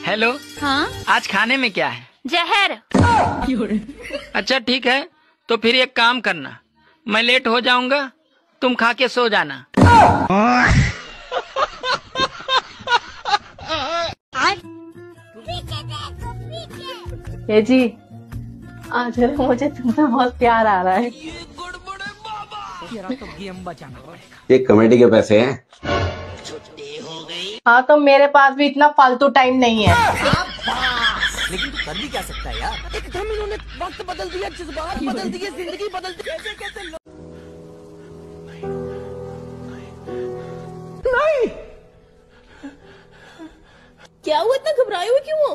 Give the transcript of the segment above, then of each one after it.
Hello. हाँ, आज खाने में क्या है? जहर। अच्छा ठीक है, तो फिर एक काम करना, मैं लेट हो जाऊंगा, तुम खा के सो जाना। ये जी, आज मुझे तुमसे बहुत प्यार आ रहा है। ये कमेटी के पैसे हैं। हाँ, तो मेरे पास भी इतना फालतू टाइम नहीं है। लेकिन तू कर भी क्या सकता है यार? एकदम इन्होंने वक्त बदल दिया, जज्बात बदल दिए, जिंदगी बदल दी। कैसे कैसे नहीं। क्या हुआ, इतना घबराए हुए क्यों हो?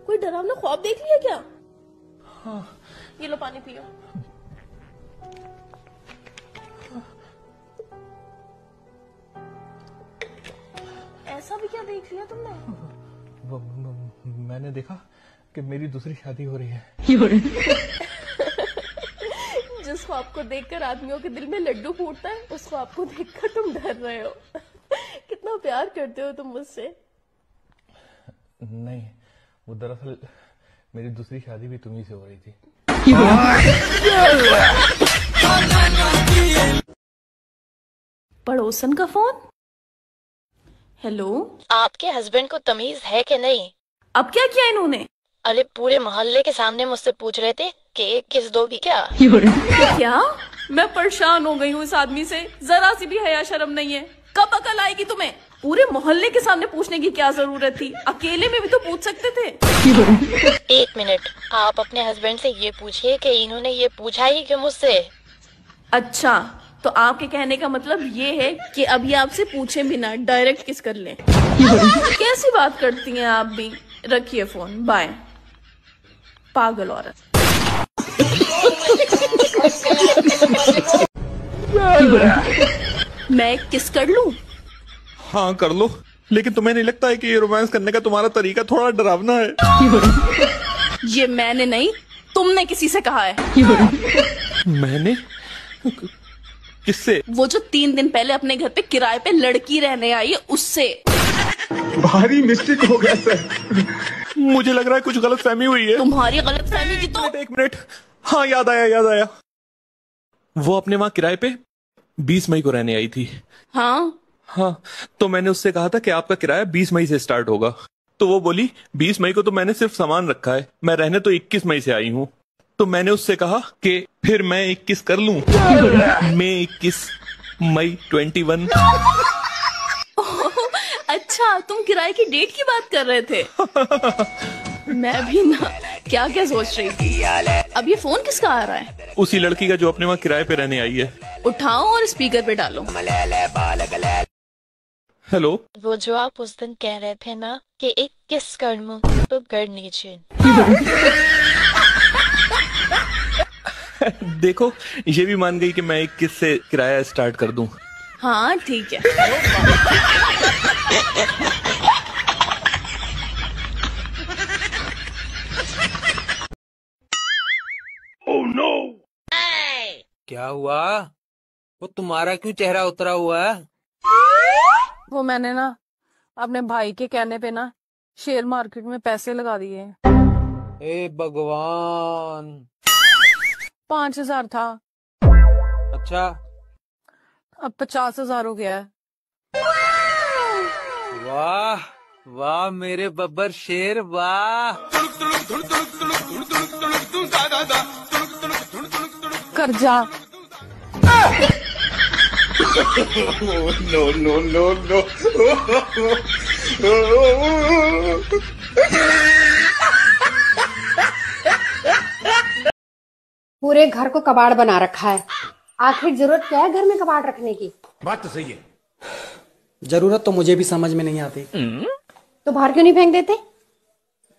कोई डरावना ख्वाब देख लिया क्या? हाँ। ये लो पानी पियो। ऐसा भी क्या देख लिया तुमने? मैंने देखा कि मेरी दूसरी शादी हो रही है। जिस ख्वाब को देखकर आदमियों के दिल में लड्डू फूटता है, उस ख्वाब को देखकर तुम डर रहे हो। कितना प्यार करते हो तुम मुझसे। नहीं, वो दरअसल मेरी दूसरी शादी भी तुम्ही से हो रही थी। पड़ोसन का फोन। हेलो, आपके हस्बैंड को तमीज है कि नहीं? अब क्या किया इन्होंने? अरे पूरे मोहल्ले के सामने मुझसे पूछ रहे थे कि एक किस दोगी क्या? क्या? मैं परेशान हो गई हूँ इस आदमी से। जरा सी भी हया शर्म नहीं है। कब अकल आएगी तुम्हें? पूरे मोहल्ले के सामने पूछने की क्या जरूरत थी? अकेले में भी तो पूछ सकते थे। एक मिनट, आप अपने हस्बैंड से ये पूछिए कि इन्होंने ये पूछा ही क्यों मुझसे। अच्छा, तो आपके कहने का मतलब ये है कि अभी आपसे पूछे बिना डायरेक्ट किस कर लें। कैसी बात करती हैं आप भी। रखिए फोन, बाय। पागल औरत। मैं किस कर लूं? हाँ कर लो, लेकिन तुम्हें नहीं लगता है कि ये रोमांस करने का तुम्हारा तरीका थोड़ा डरावना है? ये मैंने नहीं, तुमने किसी से कहा है। मैंने? किससे? वो जो 3 दिन पहले अपने घर पे किराए पे लड़की रहने आई है, उससे। भारी मिस्टेक हो गया सर। मुझे लग रहा है कुछ गलतफहमी हुई है। तुम्हारी गलतफहमी की तो। एक मिनट, हाँ याद आया। वो अपने वहाँ किराए पे 20 मई को रहने आई थी। हाँ, तो मैंने उससे कहा था कि आपका किराया 20 मई से स्टार्ट होगा। तो वो बोली 20 मई को तो मैंने सिर्फ सामान रखा है, मैं रहने तो 21 मई से आई हूँ। तो मैंने उससे कहा कि फिर मैं 21 कर लूं। मैं 21 मई 21। अच्छा, तुम किराए की डेट की बात कर रहे थे। मैं भी ना क्या क्या सोच रही थी। अब ये फोन किसका आ रहा है? उसी लड़की का जो अपने वहाँ किराए पे रहने आई है। उठाओ और स्पीकर पे डालो। हेलो। वो जो आप उस दिन कह रहे थे ना कि एक किस कर लूं, तो कर लीजिए। देखो, ये भी मान गई कि मैं 21 से किराया स्टार्ट कर दूं। हाँ ठीक है। Oh no! क्या हुआ? वो तुम्हारा क्यों चेहरा उतरा हुआ है? वो मैंने ना अपने भाई के कहने पे ना शेयर मार्केट में पैसे लगा दिए। ए भगवान! 5,000 था, अच्छा, अब 50,000 हो गया है। वाह वाह मेरे बब्बर शेर, वाह। कर्जा। No no no no. पूरे घर को कबाड़ बना रखा है। आखिर जरूरत क्या है घर में कबाड़ रखने की? बात तो सही है। जरूरत तो मुझे भी समझ में नहीं आती। तो बाहर क्यों नहीं फेंक देते?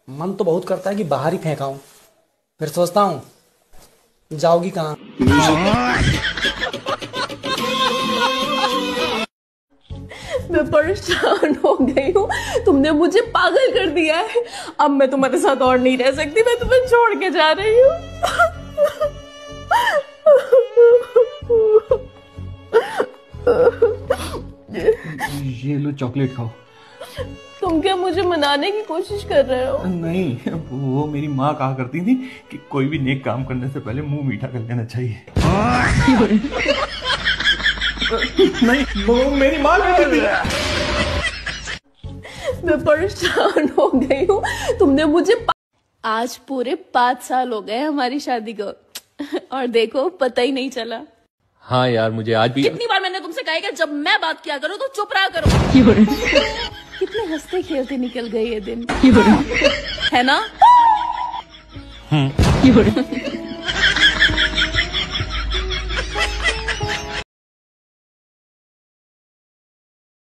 मन तो बहुत करता है कि बाहर ही फेंकाऊं, फिर सोचता हूँ जाओगी कहाँ। मैं परेशान हो गई हूँ, तुमने मुझे पागल कर दिया है। अब मैं तुम्हारे साथ और नहीं रह सकती, मैं तुम्हें छोड़ के जा रही हूँ। ये लो चॉकलेट खाओ। तुम क्या मुझे मनाने की कोशिश कर रहे हो? नहीं, वो मेरी माँ कहा करती थी कि कोई भी नेक काम करने से पहले मुंह मीठा कर लेना चाहिए। नहीं, वो मेरी माँ कहती थी। मैं परेशान हो गई हूँ। तुमने मुझे आज पूरे 5 साल हो गए हमारी शादी को और देखो पता ही नहीं चला। हाँ यार, मुझे आज भी कितनी बार मैंने तुमसे कहा है कि जब मैं बात किया करूँ तो चुप रहा करो। कितने हंसते खेलते निकल गए ये दिन, है ना?